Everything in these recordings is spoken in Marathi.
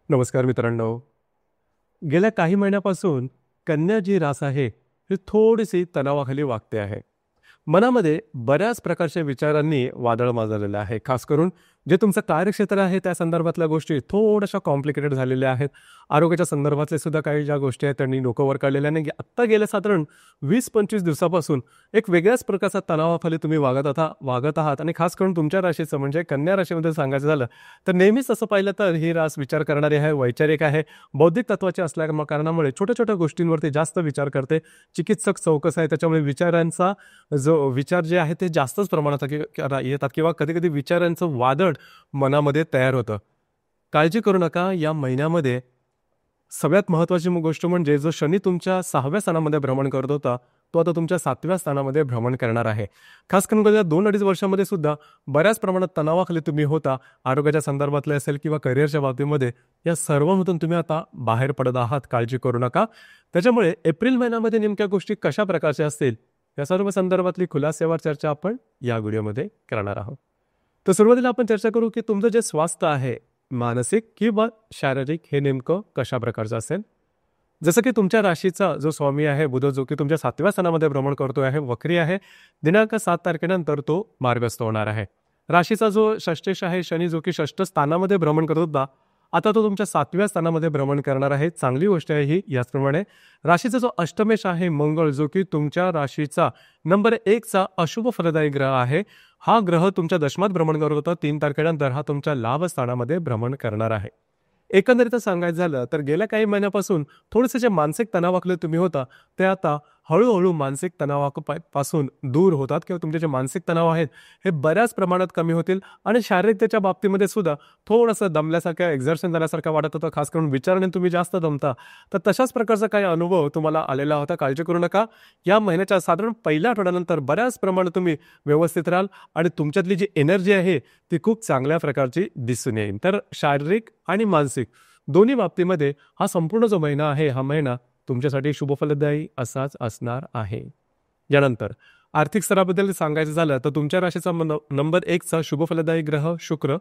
नमस्कार मित्रांनो. गेल्या काही महिन्यापासून कन्या जी रास आहे, ही थोडीशी तणावाखाली वागते आहे. मनामध्ये बऱ्याच प्रकारच्या विचारांनी वादळ माजलेलं आहे. खास करून जे तुमचं कार्यक्षेत्र आहे त्या संदर्भातल्या गोष्टी थोड्याशा कॉम्प्लिकेटेड झालेल्या आहेत. आरोग्याच्या संदर्भातले सुद्धा काही ज्या गोष्टी आहेत त्यांनी डोकं वर काढलेल्या नाही. आत्ता गेल्या साधारण 20-25 दिवसापासून एक वेगळ्याच प्रकारचा तणावाखाली तुम्ही वागत आहात आणि खास करून तुमच्या राशीचं म्हणजे कन्या राशीमध्ये सांगायचं झालं तर नेहमीच असं पाहिलं तर ही रास विचार करणारी आहे, वैचारिक आहे, बौद्धिक तत्वाची असल्या कारणामुळे छोट्या छोट्या गोष्टींवरती जास्त विचार करते. चिकित्सक चौकस आहे त्याच्यामुळे विचारांचा जो विचार जे आहे ते जास्तच प्रमाणात येतात किंवा कधी-कधी विचारांचं वादळ मनामध्ये तयार होतं. काळजी करू नका. या महिन्यामध्ये सगळ्यात महत्त्वाची गोष्ट म्हणजे जो शनी तुमच्या 6व्या स्थानामध्ये भ्रमण करत होता, तो आता तुमच्या 7व्या स्थानामध्ये भ्रमण करणार आहे. खास करून गेल्या 2-2.5 वर्षामध्ये सुद्धा बऱ्याच प्रमाणात तणावाखाली तुम्ही होता. आरोग्याच्या संदर्भातले असेल किंवा करिअरच्या बाबतीमध्ये या सर्वांमधून तुम्ही आता बाहेर पडत आहात. काळजी करू नका. त्याच्यामुळे एप्रिल महिन्यामध्ये नेमक्या गोष्टी कशा प्रकारच्या असतील या सर्व संदर्भातली खुलासेवार चर्चा आपण या व्हिडिओमध्ये करणार आहोत. तर सुरुवातीला आपण चर्चा करू की तुमचं जे स्वास्थ्य आहे मानसिक किंवा शारीरिक हे नेमकं कशा प्रकारचं असेल. जसं की तुमच्या राशीचा जो स्वामी आहे बुध, जो की तुमच्या 7व्या स्थानामध्ये भ्रमण करतो आहे, वक्री आहे. दिनांक 7 तारखेनंतर तो मार्गस्थ होणार आहे. राशीचा जो षष्ठेश आहे शनी, जो की षष्ठ स्थानामध्ये भ्रमण करत होता, आता तो तुमच्या 7व्या स्थानामध्ये भ्रमण करणार आहे. चांगली गोष्ट आहे ही. याचप्रमाणे राशीचा जो अष्टमेश आहे मंगळ, जो की तुमच्या राशीचा नंबर 1चा अशुभ फलदायी ग्रह आहे. हा ग्रह तुमच्या दशमात भ्रमण करत होता. 3 तारखेनंतर हा तुमच्या लाभ स्थानामध्ये भ्रमण करणार आहे. एकंदरीत सांगायचं झालं तर गेल्या काही महिन्यापासून थोडेसे जे मानसिक तणावाखाली तुम्ही होता ते आता हळूहळू मानसिक तणावापासून दूर होतात किंवा तुमचे जे मानसिक तणाव आहेत हे बऱ्याच प्रमाणात कमी होतील आणि शारीरिकतेच्या बाबतीमध्ये सुद्धा थोडंसं दमल्यासारखं एक्झर्शन झाल्यासारखं वाटत होतं. खास करून विचाराने तुम्ही जास्त दमता, तर तशाच प्रकारचा काही अनुभव तुम्हाला आलेला होता. काळजी करू नका. या महिन्याच्या साधारण पहिल्या आठवड्यानंतर बऱ्याच प्रमाणात तुम्ही व्यवस्थित राहाल आणि तुमच्यातली जी एनर्जी आहे ती खूप चांगल्या प्रकारची दिसून येईल. तर शारीरिक आणि मानसिक दोन्ही बाबतीमध्ये हा संपूर्ण जो महिना आहे, हा महिना तुमच्यासाठी शुभफलदायी असाच असणार आहे. यानंतर आर्थिक स्तराबद्दल सांगायचं झालं तर तुमच्या राशीचा नंबर 1चा शुभफलदायी ग्रह शुक्र,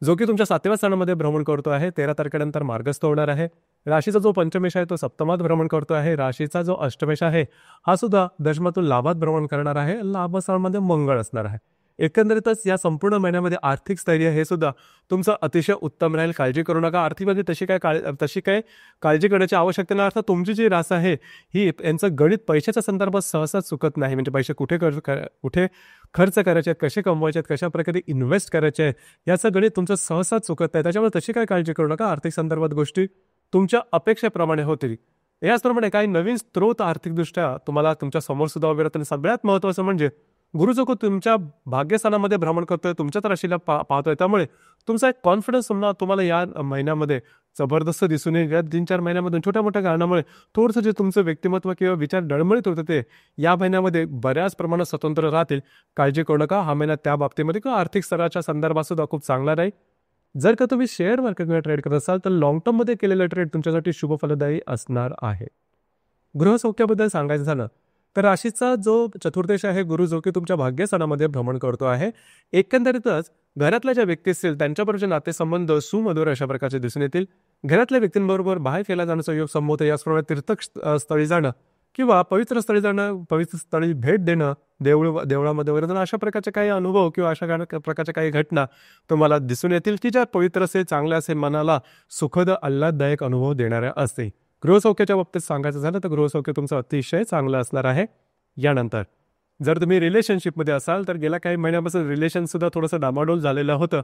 जो की तुमच्या 7व्या स्थानामध्ये भ्रमण करतो आहे. 13 तारखेनंतर मार्गस्थ होणार आहे. राशीचा जो पंचमेश आहे तो सप्तमात भ्रमण करतो आहे. राशीचा जो अष्टमेश आहे हा सुद्धा दशमातून लाभात भ्रमण करणार आहे. लाभस्थानामध्ये मंगळ असणार आहे. एकंदरीतच या संपूर्ण महिन्यामध्ये आर्थिक स्थैर्य हे सुद्धा तुमचं अतिशय उत्तम राहील. काळजी करू नका. आर्थिकमध्ये तशी काय काळजी करण्याची आवश्यकता नाही. अर्थात तुमची जी रास आहे ही यांचं गणित पैशाच्या संदर्भात सहसा चुकत नाही. म्हणजे पैसे कुठे खर्च करायचे आहेत, कसे कमवायचे आहेत, कशा प्रकारे इन्व्हेस्ट करायचे आहेत, याचं गणित तुमचं सहसा चुकत नाही. त्याच्यामुळे तशी काय काळजी करू नका. आर्थिक संदर्भात गोष्टी तुमच्या अपेक्षेप्रमाणे होतील. याचप्रमाणे काही नवीन स्त्रोत आर्थिकदृष्ट्या तुम्हाला तुमच्या समोर सुद्धा उभे राहतात. सगळ्यात महत्त्वाचं म्हणजे गुरु जो तुमच्या भाग्यस्थानामध्ये भ्रमण करतोय, तुमच्याच राशीला पाहतोय, त्यामुळे तुमचा एक कॉन्फिडन्स तुम्हाला या महिन्यामध्ये जबरदस्त दिसून येईल. या 3-4 महिन्यामधून छोट्या मोठ्या कारणामुळे थोडंसं जे तुमचं व्यक्तिमत्व किंवा विचार डळमळीत होतं ते या महिन्यामध्ये बऱ्याच प्रमाणात स्वतंत्र राहतील. काळजी करू नका. हा महिना त्या बाबतीमध्ये किंवा आर्थिक स्तराच्या संदर्भात सुद्धा खूप चांगला राहील. जर का तुम्ही शेअर मार्केटमध्ये ट्रेड करत असाल तर लॉंग टर्ममध्ये केलेलं ट्रेड तुमच्यासाठी शुभफलदायी असणार आहे. गृहसौख्याबद्दल सांगायचं झालं तर राशीचा जो चतुर्दश आहे गुरु, जो की तुमच्या भाग्यस्थानामध्ये भ्रमण करतो आहे. एकंदरीतच घरातल्या ज्या व्यक्ती असतील त्यांच्याबरोबरचे नातेसंबंध सुमधुर अशा प्रकारचे दिसून येतील. घरातल्या व्यक्तींबरोबर बाहेर केला जाण्याचा योग संभवतो. याचप्रमाणे तीर्थस्थळी जाणं किंवा पवित्र स्थळी जाणं, पवित्र स्थळी भेट देणं, देवळामध्ये वगैरे जाणं, अशा प्रकारचे काही अनुभव किंवा अशा प्रकारच्या काही घटना तुम्हाला दिसून येतील की ज्या पवित्र असेल, चांगल्या असेल, मनाला सुखद आल्हाददायक अनुभव देणाऱ्या असतील. गृहसौख्याच्या बाबतीत सांगायचं झालं तर गृहसौख्य तुमचं अतिशय चांगलं असणार आहे. यानंतर जर तुम्ही रिलेशनशिपमध्ये असाल तर गेल्या काही महिन्यापासून रिलेशन सुद्धा थोडंसं डामाडोल झालेलं होतं.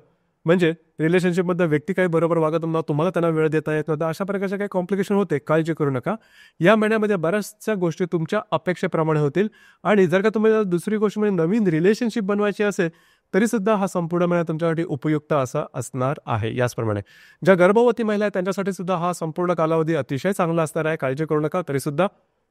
म्हणजे रिलेशनशिपमध्ये व्यक्ती काही बरोबर वागत नव्हता, तुम्हाला त्यांना वेळ देता येत नव्हता, अशा प्रकारचे काही कॉम्प्लिकेशन होते. काळजी करू नका. या महिन्यामध्ये बऱ्याचशा गोष्टी तुमच्या अपेक्षेप्रमाणे होतील. आणि जर का तुम्हाला दुसरी गोष्ट म्हणजे नवीन रिलेशनशिप बनवायची असेल तरी सुद्धा हा संपूर्ण महिना तुमच्यासाठी उपयुक्त असा असणार आहे. याचप्रमाणे ज्या गर्भवती महिला आहेत त्यांच्यासाठी सुद्धा हा संपूर्ण कालावधी अतिशय चांगला असणार आहे. काळजी करू नका. तरी सुद्धा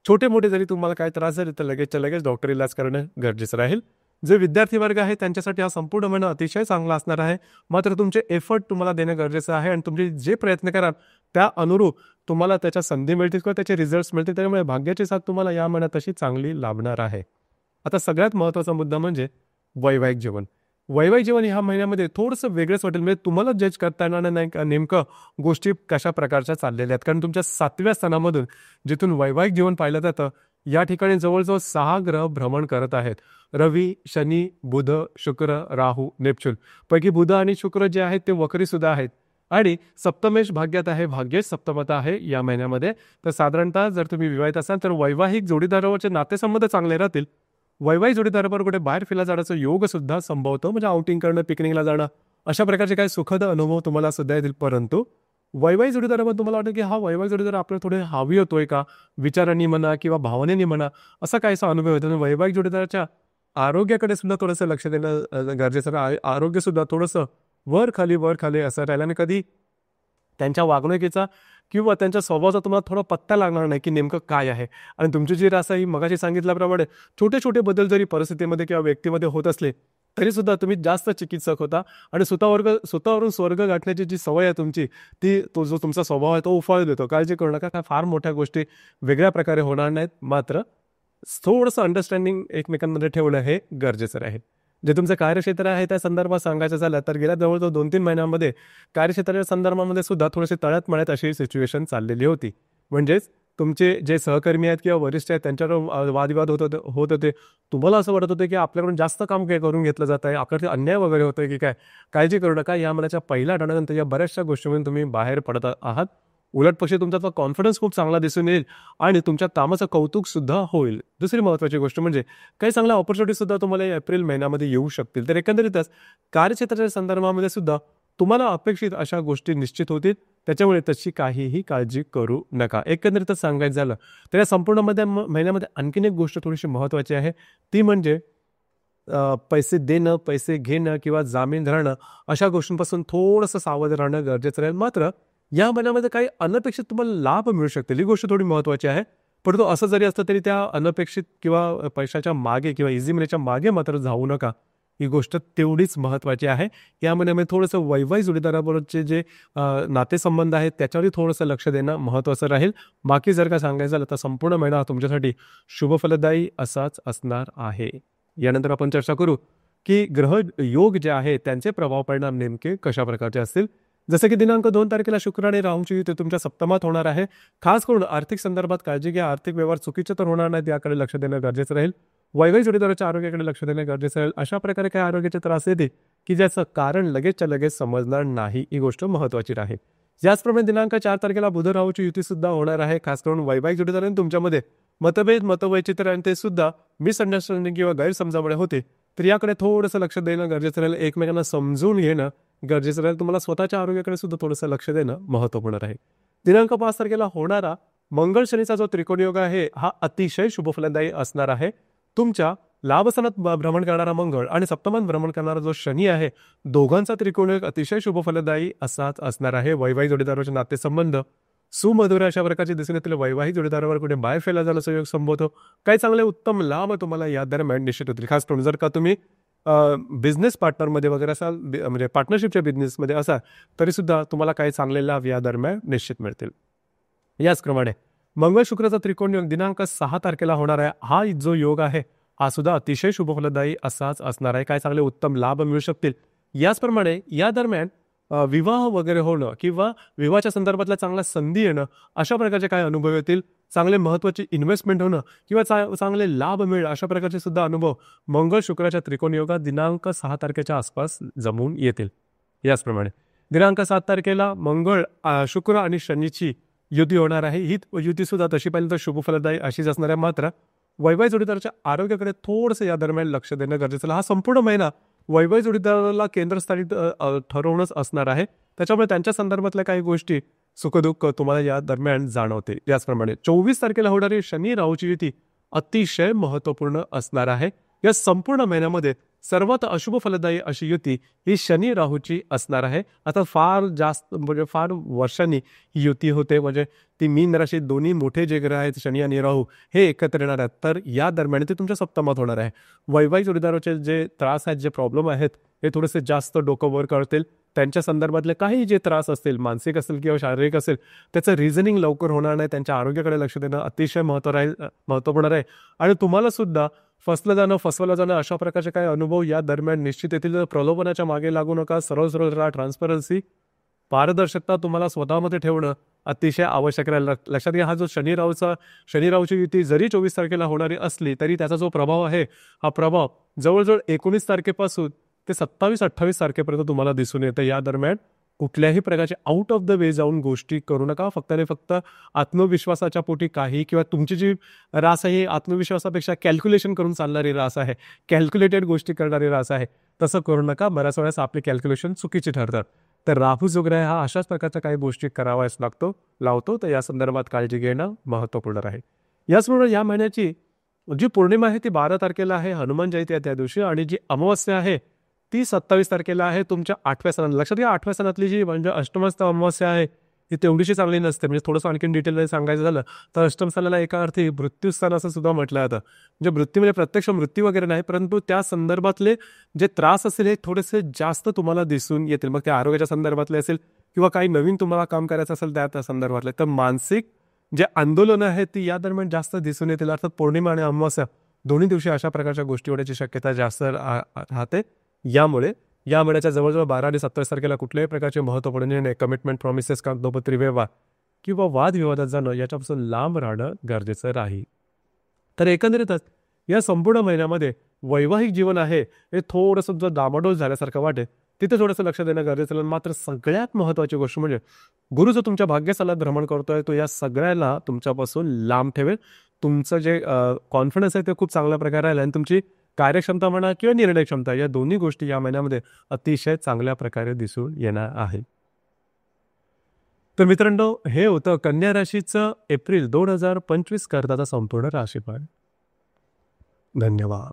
छोटे मोठे जरी तुम्हाला काही त्रास झाले तर लगेच डॉक्टर इलाज करणं गरजेचं राहील. जे विद्यार्थी वर्ग आहे त्यांच्यासाठी हा संपूर्ण महिना अतिशय चांगला असणार आहे. मात्र तुमचे एफर्ट तुम्हाला देणं गरजेचं आहे आणि तुमचे जे प्रयत्न कराल त्या अनुरूप तुम्हाला त्याच्या संधी मिळतील किंवा त्याचे रिझल्ट्स मिळतील. त्यामुळे भाग्याची साथ तुम्हाला या महिन्यात तशी चांगली लाभणार आहे. आता सगळ्यात महत्त्वाचा मुद्दा म्हणजे वैवाहिक जीवन. वैवाहिक जीवन ह्या महिन्यामध्ये थोडंसं वेगळंच वाटेल, म्हणजे तुम्हाला जज करता येणार नाही का नेमकं गोष्टी कशा प्रकारच्या चाललेल्या आहेत. कारण तुमच्या 7व्या स्थानामधून जिथून वैवाहिक जीवन पाहिलं जातं, या ठिकाणी जवळजवळ 6 ग्रह भ्रमण करत आहेत. रवी, शनी, बुध, शुक्र, राहू, नेपच्यून पैकी बुध आणि शुक्र जे आहेत ते वक्री सुद्धा आहेत. आणि सप्तमेश भाग्यात आहे, भाग्येश सप्तमत आहे या महिन्यामध्ये. तर साधारणतः जर तुम्ही विवाहित असाल तर वैवाहिक जोडीदारावरचे नातेसंबंध चांगले राहतील. वैवाहिक जोडीदाराबरोबर कुठे बाहेर फिरायला जाण्याचा योग सुद्धा संभवतो, म्हणजे आउटिंग करणं, पिकनिकला जाणं, अशा प्रकारचे काही सुखद अनुभव तुम्हाला सुद्धा येतील. परंतु वैवाहिक जोडीदाराबद्दल तुम्हाला वाटतं की हा वैवाहिक जोडीदार आपल्याला थोडे हावी होतोय का, विचारांनी म्हणा किंवा भावनेनी म्हणा, असा काहीसा अनुभव येतो. आणि वैवाहिक जोडीदाराच्या आरोग्याकडे सुद्धा थोडंसं लक्ष देणं गरजेचं आहे. आरोग्य सुद्धा थोडंसं वर खाली असं राहिलं, आणि कधी त्यांच्या वागणुकीचा किंवा त्यांच्या स्वभावाचा तुम्हाला थोडा पत्ता लागणार नाही की नेमकं काय आहे. आणि तुमची जी रास आहे ही मगाशी सांगितल्याप्रमाणे छोटे छोटे बदल जरी परिस्थितीमध्ये किंवा व्यक्तीमध्ये होत असले तरी सुद्धा तुम्ही जास्त चिकित्सक होता, आणि स्वतःवरून स्वर्ग गाठण्याची जी सवय आहे तुमची, तो जो तुमचा स्वभाव आहे तो उफाळून देतो. काळजी करू नका, काय फार मोठ्या गोष्टी वेगळ्या प्रकारे होणार नाहीत. मात्र थोडंसं अंडरस्टँडिंग एकमेकांमध्ये ठेवणं हे गरजेचं राहील. जे तुमचं कार्यक्षेत्र आहे त्या संदर्भात सांगायचं झालं तर गेल्या जवळजवळ 2-3 महिन्यांमध्ये कार्यक्षेत्राच्या संदर्भामध्ये सुद्धा थोडेसे तळ्यात मळ्यात अशी सिच्युएशन चाललेली होती. म्हणजेच तुमचे जे सहकर्मी आहेत किंवा वरिष्ठ आहेत त्यांच्यावर वादविवाद होत होते. तुम्हाला असं वाटत होतं की आपल्याकडून जास्त काम काय करून घेतलं जात आहे, आपल्याकडे अन्याय वगैरे होतोय की काय. काळजी करू नका, या महिन्याच्या पहिल्या आठवड्यानंतर या बऱ्याचशा गोष्टींमधून तुम्ही बाहेर पडत आहात. उलट पक्षी तुमचा कॉन्फिडन्स खूप चांगला दिसून येईल आणि तुमच्या कामाचं कौतुक सुद्धा होईल. दुसरी महत्त्वाची गोष्ट म्हणजे काही चांगल्या ऑपॉर्च्युनिटी सुद्धा तुम्हाला या एप्रिल महिन्यामध्ये येऊ शकतील. तर एकंदरीतच कार्यक्षेत्राच्या संदर्भामध्ये सुद्धा तुम्हाला अपेक्षित अशा गोष्टी निश्चित होतील. त्याच्यामुळे तशी काहीही काळजी करू नका. एकंदरीतच सांगायचं झालं तर या संपूर्ण महिन्यामध्ये आणखीन एक गोष्ट थोडीशी महत्त्वाची आहे, ती म्हणजे पैसे देणं, पैसे घेणं किंवा जामीन धरणं अशा गोष्टींपासून थोडंसं सावध राहणं गरजेचं राहील. मात्र या महिन्यामध्ये काही अनपेक्षित तुम्हाला लाभ मिळू शकतील, ही गोष्ट थोडी महत्त्वाची आहे. परंतु असं जरी असतं तरी त्या अनपेक्षित किंवा पैशाच्या मागे किंवा इझी मनीच्या मागे मात्र जाऊ नका. ही गोष्ट तेवढीच महत्त्वाची आहे. या महिन्यामध्ये थोडंसं वैवाहिक जोडीदाराबरोबरचे जे नातेसंबंध आहेत त्याच्यावरही थोडंसं लक्ष देणं महत्त्वाचं राहील. बाकी जर का सांगायचं झालं तर संपूर्ण महिना तुमच्यासाठी शुभफलदायी असाच असणार आहे. यानंतर आपण चर्चा करू की ग्रह योग जे आहे त्यांचे प्रभाव परिणाम नेमके कशा प्रकारचे असतील. जसं की दिनांक 2 तारखेला शुक्र आणि राहूची युती तुमच्या सप्तमात होणार आहे. खास करून आर्थिक संदर्भात काळजी घ्या. आर्थिक व्यवहार चुकीचे तर होणार नाहीत याकडे लक्ष देणं गरजेचं राहील. वैवाहिक जोडीदाराच्या आरोग्याकडे लक्ष देणं गरजेचं राहील. अशा प्रकारे काही आरोग्याचे त्रास येते की ज्याचं कारण लगेचच्या लगेच समजणार नाही, ही गोष्ट महत्त्वाची राहील. याचप्रमाणे दिनांक 4 तारखेला बुध राहूची युती सुद्धा होणार आहे. खास करून वैवाहिक जोडीदारांनी तुमच्यामध्ये मतभेद, मतवैचित्र आणि ते सुद्धा मिसअंडरस्टँडिंग किंवा गैरसमजामुळे होते, तर याकडे थोडंसं लक्ष देणं गरजेचं राहील. एकमेकांना समजून घेणं गरजेचं राहील. तुम्हाला स्वतःच्या आरोग्याकडे सुद्धा थोडंसं लक्ष देणं महत्त्वपूर्ण राहील. दिनांक 5 तारखेला होणारा मंगळ शनीचा जो त्रिकोण योग आहे हा अतिशय शुभफलदायी असणार आहे. तुमच्या लाभस्थानात भ्रमण करणारा मंगळ आणि सप्तमात भ्रमण करणारा जो शनी आहे, दोघांचा त्रिकोण योग अतिशय शुभफलदायी असाच असणार आहे. वैवाहिक जोडीदाराचे नातेसंबंध सुमधुर अशा प्रकारचे दिसून येतील. वैवाहिक जोडीदारावर कुठे बाहेर फिरायला जाण्याचा योग संभवतो. काही चांगले उत्तम लाभ तुम्हाला या दरम्यान निश्चित होतील. खास करून जर का तुम्ही बिझनेस पार्टनरमध्ये वगैरे असाल, म्हणजे पार्टनरशिपच्या बिझनेसमध्ये असाल तरी सुद्धा तुम्हाला काही चांगले लाभ या दरम्यान निश्चित मिळतील. याचप्रमाणे मंगळ शुक्रचा त्रिकोण योग दिनांक 6 तारखेला होणार आहे. हा जो योग आहे हा सुद्धा अतिशय शुभफलदायी असाच असणार आहे. काय चांगले उत्तम लाभ मिळू शकतील. याचप्रमाणे या दरम्यान विवाह वगैरे होणं किंवा विवाहाच्या संदर्भातल्या चांगल्या संधी येणं अशा प्रकारचे काय अनुभव येतील. चांगले महत्त्वाचे इन्व्हेस्टमेंट होणं किंवा चांगले लाभ मिळणं अशा प्रकारचे सुद्धा अनुभव मंगळ शुक्राच्या त्रिकोण योगात दिनांक 6 तारखेच्या आसपास जमून येतील. याचप्रमाणे दिनांक 7 तारखेला मंगळ, शुक्र आणि शनीची युती होणार आहे. ही युती सुद्धा तशी पाहिली तर शुभफलदायी अशीच असणार आहे. मात्र वैवाहिक जोडीदाराच्या आरोग्याकडे थोडंसं या दरम्यान लक्ष देणं गरजेचं आहे. हा संपूर्ण महिना वैवाहिक जोडीदाराला केंद्रस्थानी ठरवणंच असणार आहे. त्याच्यामुळे त्यांच्या संदर्भातल्या काही गोष्टी सुखदुःख तुम्हाला या दरम्यान जाणवते. याचप्रमाणे 24 तारखेला होणारी शनी राहूची युती अतिशय महत्त्वपूर्ण असणार आहे. या संपूर्ण महिन्यामध्ये सर्वात अशुभ फलदायी अशी युती ही शनी राहूची असणार आहे. आता फार जास्त म्हणजे फार वर्षांनी ही युती होते, म्हणजे ती मीन राशी दोन्ही मोठे जे ग्रह आहेत शनी आणि राहू हे एकत्र येणार आहेत. तर या दरम्यान ते तुमच्या सप्तमात होणार आहे. वैवाहिक जोडीदाराचे जे त्रास आहेत, जे प्रॉब्लेम आहेत हे थोडेसे जास्त डोकं वर कळतील. त्यांच्या संदर्भातले काही जे त्रास असतील, मानसिक असेल किंवा शारीरिक असेल, त्याचं रिझनिंग लवकर होणार नाही. त्यांच्या आरोग्याकडे लक्ष देणं अतिशय महत्त्वपूर्ण आहे. आणि तुम्हाला सुद्धा फसवलं जाणं अशा प्रकारचे काही अनुभव या दरम्यान निश्चित येतील. तर प्रलोभनाच्या मागे लागू नका. सरळ सरळ राहा. ट्रान्सपरन्सी, पारदर्शकता तुम्हाला स्वतःमध्ये ठेवणं अतिशय आवश्यक राहील. लक्षात घ्या, हा जो शनी राहूची युती जरी 24 तारखेला होणारी असली तरी त्याचा जो प्रभाव आहे, हा प्रभाव जवळजवळ 19 तारखेपासून ते 27-28 तारखेपर्यंत तुम्हाला दिसून येतं. या दरम्यान कुठल्याही प्रकारचे आउट ऑफ द वे जाऊन गोष्टी करू नका. फक्त आणि फक्त आत्मविश्वासाच्या पोटी काही, किंवा तुमची जी रास आहे ही आत्मविश्वासापेक्षा कॅल्क्युलेशन करून चालणारी रास आहे, कॅल्क्युलेटेड गोष्टी करणारी रास आहे. तसं करू नका. बऱ्याच वेळेस आपली कॅल्क्युलेशन चुकीची ठरतात. तर राहू जो ग्रह हा अशाच प्रकारच्या काही गोष्टी कराव्यास लावतो. तर या संदर्भात काळजी घेणं महत्त्वपूर्ण राहील. याचबरोबर या महिन्याची जी पौर्णिमा आहे ती 12 तारखेला आहे, हनुमान जयंती आहे त्या दिवशी. आणि जी अमावस्या आहे ती 27 तारखेला आहे तुमच्या 8व्या सणाला. लक्षात घ्या, 8व्या सणातली जी म्हणजे अष्टमस्थ अमावस्या आहे ती तेवढीशी चांगली नसते. म्हणजे थोडंसं आणखीन डिटेलमध्ये सांगायचं झालं तर अष्टम स्थानाला एका अर्थी मृत्यूस्थान असं सुद्धा म्हटलं जातं. म्हणजे मृत्यू म्हणजे प्रत्यक्ष मृत्यू वगैरे नाही, परंतु त्या संदर्भातले जे त्रास असेल हे थोडेसे जास्त तुम्हाला दिसून येतील. मग ते आरोग्याच्या संदर्भातले असेल किंवा काही नवीन तुम्हाला काम करायचं असेल त्या संदर्भातले. तर मानसिक जे आंदोलनं आहेत ती या दरम्यान जास्त दिसून येतील. अर्थात पौर्णिमा आणि अमावस्या दोन्ही दिवशी अशा प्रकारच्या गोष्टी होण्याची शक्यता जास्त राहते. यामुळे या महिन्याच्या जवळजवळ 12 आणि 27 तारखेला कुठल्याही प्रकारचे महत्त्वपूर्ण निर्णय, कमिटमेंट, प्रॉमिसेस, कागदोपत्री व्यवहार किंवा वादविवादात जाणं याच्यापासून लांब राहणं गरजेचं राहील. तर एकंदरीतच या संपूर्ण महिन्यामध्ये वैवाहिक जीवन आहे हे थोडंसं जर डामाडोल झाल्यासारखं वाटेल तिथे थोडंसं लक्ष देणं गरजेचं आहे. मात्र सगळ्यात महत्त्वाची गोष्ट म्हणजे गुरु जो तुमच्या भाग्यस्थानात भ्रमण करतोय तो या सगळ्याला तुमच्यापासून लांब ठेवेल. तुमचं जे कॉन्फिडन्स आहे ते खूप चांगल्या प्रकारे राहील आणि तुमची कार्यक्षमता म्हणा किंवा निर्णय क्षमता या दोन्ही गोष्टी या महिन्यामध्ये अतिशय चांगल्या प्रकारे दिसून येणार आहे. तर मित्रांनो, हे होतं कन्या राशीचं एप्रिल 2025 करताचा संपूर्ण राशीफळ. धन्यवाद.